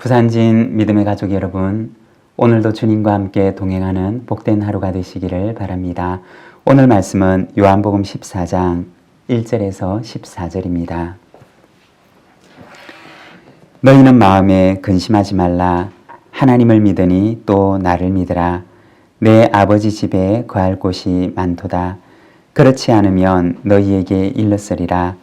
부산진 믿음의 가족 여러분, 오늘도 주님과 함께 동행하는 복된 하루가 되시기를 바랍니다. 오늘 말씀은 요한복음 14장 1절에서 14절입니다. 너희는 마음에 근심하지 말라. 하나님을 믿으니 또 나를 믿으라. 내 아버지 집에 거할 곳이 많도다. 그렇지 않으면 너희에게 일렀으리라.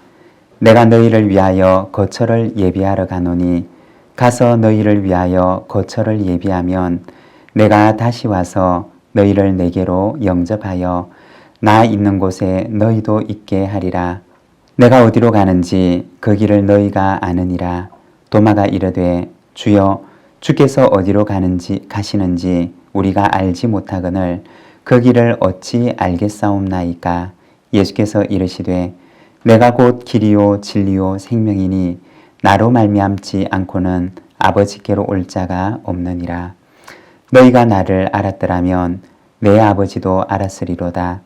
내가 너희를 위하여 거처를 예비하러 가노니 가서 너희를 위하여 거처를 예비하면 내가 다시 와서 너희를 내게로 영접하여 나 있는 곳에 너희도 있게 하리라. 내가 어디로 가는지 그 길을 너희가 아느니라. 도마가 이르되 주여 주께서 어디로 가시는지 우리가 알지 못하거늘 그 길을 어찌 알겠사옵나이까. 예수께서 이르시되 내가 곧 길이요 진리요 생명이니 나로 말미암지 않고는 아버지께로 올 자가 없느니라. 너희가 나를 알았더라면 내 아버지도 알았으리로다.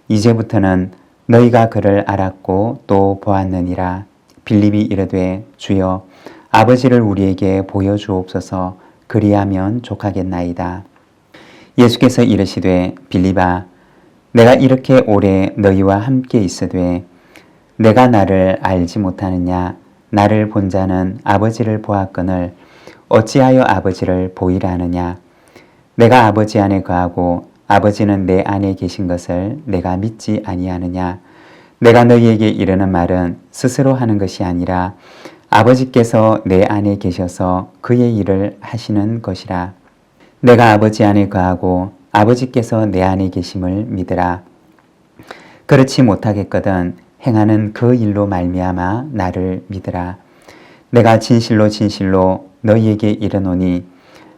이제부터는 너희가 그를 알았고 또 보았느니라. 빌립이 이르되 주여 아버지를 우리에게 보여주옵소서. 그리하면 족하겠나이다. 예수께서 이르시되 빌립아 내가 이렇게 오래 너희와 함께 있으되 내가 나를 알지 못하느냐. 나를 본 자는 아버지를 보았거늘 어찌하여 아버지를 보이라 하느냐. 내가 아버지 안에 거하고 아버지는 내 안에 계신 것을 내가 믿지 아니하느냐. 내가 너희에게 이르는 말은 스스로 하는 것이 아니라 아버지께서 내 안에 계셔서 그의 일을 하시는 것이라. 내가 아버지 안에 거하고 아버지께서 내 안에 계심을 믿으라. 그렇지 못하겠거든 행하는 그 일로 말미암아 나를 믿으라. 내가 진실로 진실로 너희에게 이르노니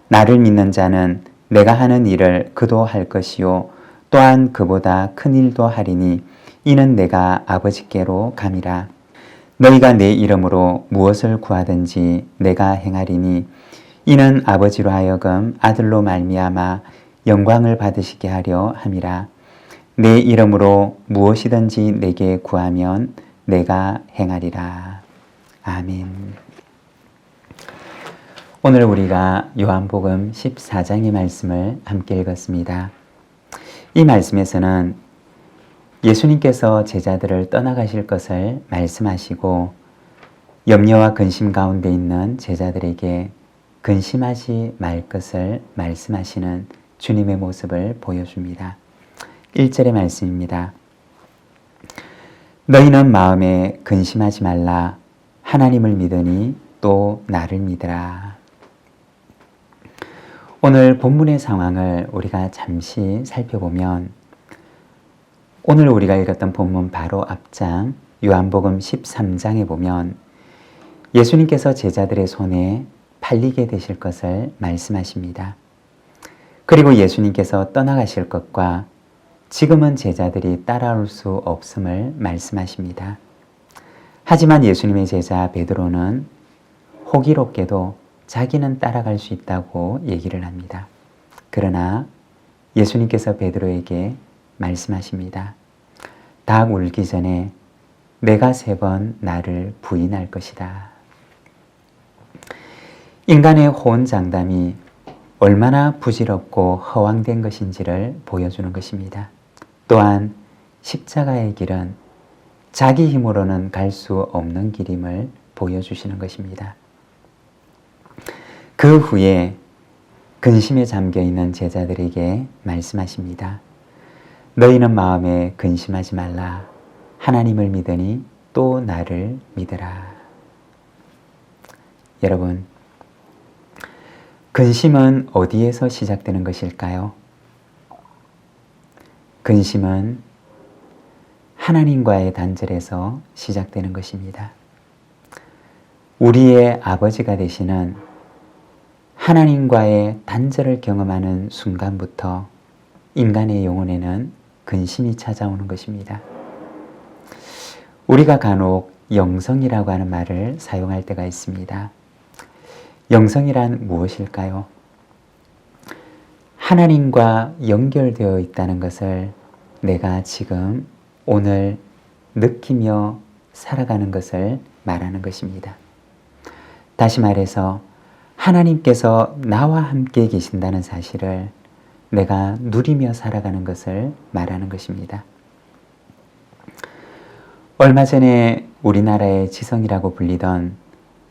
나를 믿는 자는 내가 하는 일을 그도 할 것이요 또한 그보다 큰 일도 하리니 이는 내가 아버지께로 감이라. 너희가 내 이름으로 무엇을 구하든지 내가 행하리니 이는 아버지로 하여금 아들로 말미암아 영광을 받으시게 하려 함이라. 내 이름으로 무엇이든지 내게 구하면 내가 행하리라. 아멘. 오늘 우리가 요한복음 14장의 말씀을 함께 읽었습니다. 이 말씀에서는 예수님께서 제자들을 떠나가실 것을 말씀하시고 염려와 근심 가운데 있는 제자들에게 근심하지 말 것을 말씀하시는 주님의 모습을 보여줍니다. 1절의 말씀입니다. 너희는 마음에 근심하지 말라. 하나님을 믿으니 또 나를 믿으라. 오늘 본문의 상황을 우리가 잠시 살펴보면 오늘 우리가 읽었던 본문 바로 앞장 요한복음 13장에 보면 예수님께서 제자들의 손에 팔리게 되실 것을 말씀하십니다. 그리고 예수님께서 떠나가실 것과 지금은 제자들이 따라올 수 없음을 말씀하십니다. 하지만 예수님의 제자 베드로는 호기롭게도 자기는 따라갈 수 있다고 얘기를 합니다. 그러나 예수님께서 베드로에게 말씀하십니다. 닭 울기 전에 내가 3번 나를 부인할 것이다. 인간의 호언장담이 얼마나 부질없고 허황된 것인지를 보여주는 것입니다. 또한 십자가의 길은 자기 힘으로는 갈 수 없는 길임을 보여주시는 것입니다. 그 후에 근심에 잠겨있는 제자들에게 말씀하십니다. 너희는 마음에 근심하지 말라. 하나님을 믿으니 또 나를 믿으라. 여러분, 근심은 어디에서 시작되는 것일까요? 근심은 하나님과의 단절에서 시작되는 것입니다. 우리의 아버지가 되시는 하나님과의 단절을 경험하는 순간부터 인간의 영혼에는 근심이 찾아오는 것입니다. 우리가 간혹 영성이라고 하는 말을 사용할 때가 있습니다. 영성이란 무엇일까요? 하나님과 연결되어 있다는 것을 내가 지금 오늘 느끼며 살아가는 것을 말하는 것입니다. 다시 말해서 하나님께서 나와 함께 계신다는 사실을 내가 누리며 살아가는 것을 말하는 것입니다. 얼마 전에 우리나라의 지성이라고 불리던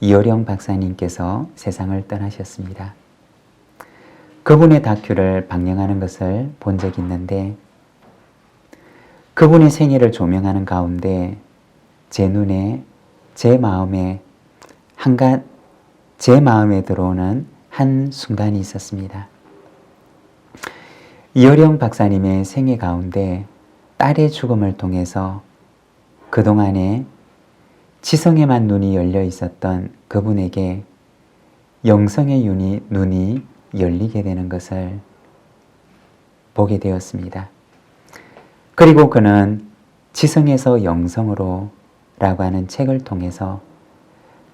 이효령 박사님께서 세상을 떠나셨습니다. 그분의 다큐를 방영하는 것을 본 적이 있는데 그분의 생애를 조명하는 가운데 제 눈에 제 마음에 들어오는 한 순간이 있었습니다. 이효령 박사님의 생애 가운데 딸의 죽음을 통해서 그동안에 지성에만 눈이 열려 있었던 그분에게 영성의 눈이 열리게 되는 것을 보게 되었습니다. 그리고 그는 지성에서 영성으로 라고 하는 책을 통해서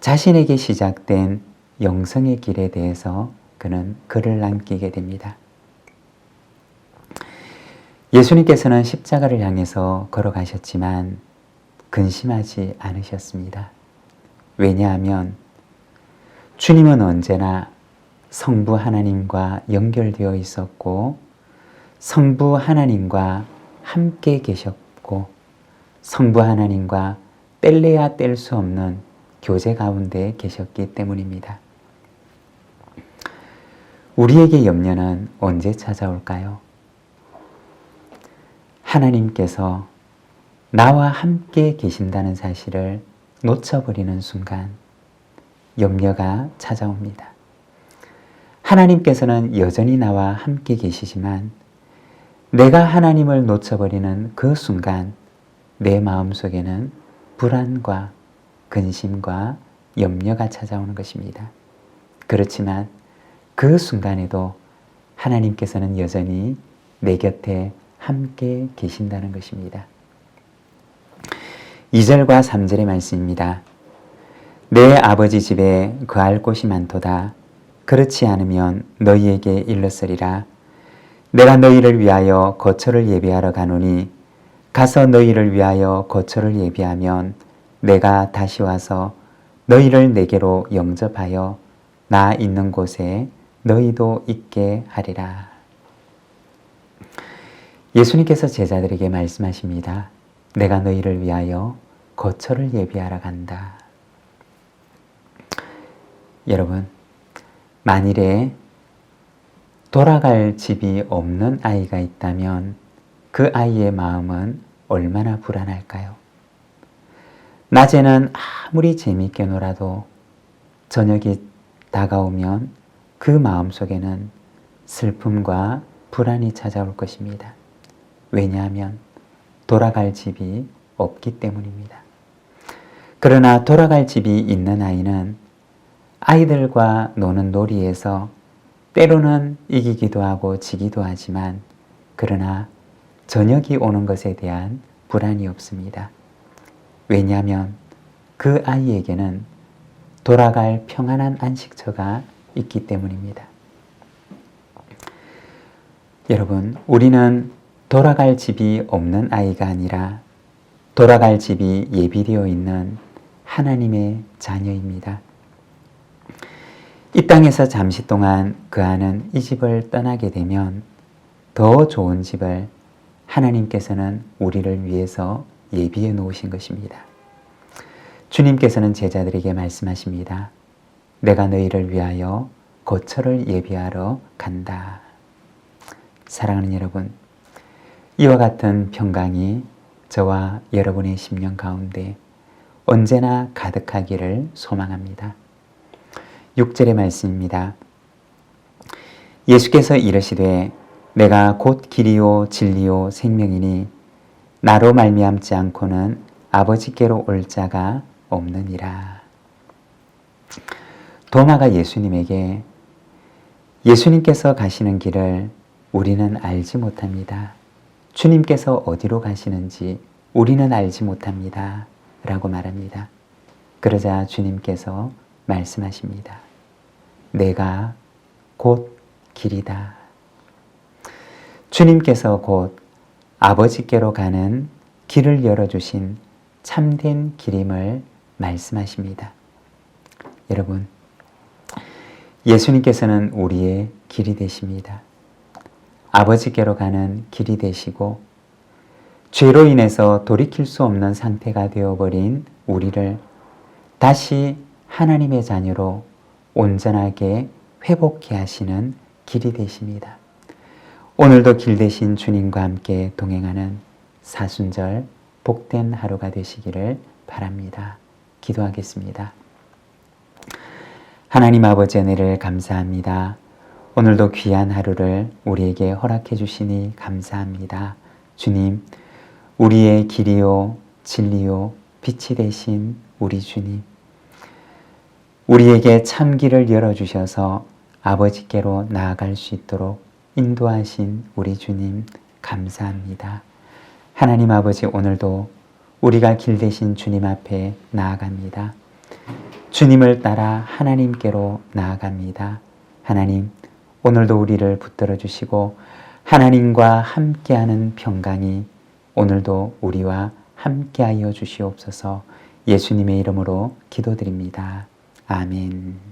자신에게 시작된 영성의 길에 대해서 그는 글을 남기게 됩니다. 예수님께서는 십자가를 향해서 걸어가셨지만 근심하지 않으셨습니다. 왜냐하면 주님은 언제나 성부 하나님과 연결되어 있었고 성부 하나님과 함께 계셨고 성부 하나님과 뗄래야 뗄 수 없는 교제 가운데 계셨기 때문입니다. 우리에게 염려는 언제 찾아올까요? 하나님께서 나와 함께 계신다는 사실을 놓쳐버리는 순간 염려가 찾아옵니다. 하나님께서는 여전히 나와 함께 계시지만 내가 하나님을 놓쳐버리는 그 순간 내 마음속에는 불안과 근심과 염려가 찾아오는 것입니다. 그렇지만 그 순간에도 하나님께서는 여전히 내 곁에 함께 계신다는 것입니다. 2절과 3절의 말씀입니다. 내 아버지 집에 거할 곳이 많도다. 그렇지 않으면 너희에게 일렀으리라. 내가 너희를 위하여 거처를 예비하러 가노니 가서 너희를 위하여 거처를 예비하면 내가 다시 와서 너희를 내게로 영접하여 나 있는 곳에 너희도 있게 하리라. 예수님께서 제자들에게 말씀하십니다. 내가 너희를 위하여 거처를 예비하러 간다. 여러분, 만일에 돌아갈 집이 없는 아이가 있다면 그 아이의 마음은 얼마나 불안할까요? 낮에는 아무리 재미있게 놀아도 저녁이 다가오면 그 마음속에는 슬픔과 불안이 찾아올 것입니다. 왜냐하면 돌아갈 집이 없기 때문입니다. 그러나 돌아갈 집이 있는 아이는 아이들과 노는 놀이에서 때로는 이기기도 하고 지기도 하지만 그러나 저녁이 오는 것에 대한 불안이 없습니다. 왜냐하면 그 아이에게는 돌아갈 평안한 안식처가 있기 때문입니다. 여러분, 우리는 돌아갈 집이 없는 아이가 아니라 돌아갈 집이 예비되어 있는 하나님의 자녀입니다. 이 땅에서 잠시 동안 그 아는 이 집을 떠나게 되면 더 좋은 집을 하나님께서는 우리를 위해서 예비해 놓으신 것입니다. 주님께서는 제자들에게 말씀하십니다. 내가 너희를 위하여 거처를 예비하러 간다. 사랑하는 여러분, 이와 같은 평강이 저와 여러분의 심령 가운데 언제나 가득하기를 소망합니다. 6절의 말씀입니다. 예수께서 이르시되 내가 곧 길이요 진리요 생명이니 나로 말미암지 않고는 아버지께로 올 자가 없느니라. 도마가 예수님에게 예수님께서 가시는 길을 우리는 알지 못합니다. 주님께서 어디로 가시는지 우리는 알지 못합니다. 라고 말합니다. 그러자 주님께서 말씀하십니다. 내가 곧 길이다. 주님께서 곧 아버지께로 가는 길을 열어주신 참된 길임을 말씀하십니다. 여러분, 예수님께서는 우리의 길이 되십니다. 아버지께로 가는 길이 되시고 죄로 인해서 돌이킬 수 없는 상태가 되어버린 우리를 다시 하나님의 자녀로 온전하게 회복케 하시는 길이 되십니다. 오늘도 길 대신 주님과 함께 동행하는 사순절 복된 하루가 되시기를 바랍니다. 기도하겠습니다. 하나님 아버지 은혜를 감사합니다. 오늘도 귀한 하루를 우리에게 허락해 주시니 감사합니다. 주님, 우리의 길이요 진리요 빛이 되신 우리 주님, 우리에게 참 길을 열어주셔서 아버지께로 나아갈 수 있도록 인도하신 우리 주님 감사합니다. 하나님 아버지, 오늘도 우리가 길 대신 주님 앞에 나아갑니다. 주님을 따라 하나님께로 나아갑니다. 하나님, 오늘도 우리를 붙들어 주시고 하나님과 함께하는 평강이 오늘도 우리와 함께하여 주시옵소서. 예수님의 이름으로 기도드립니다. 아멘.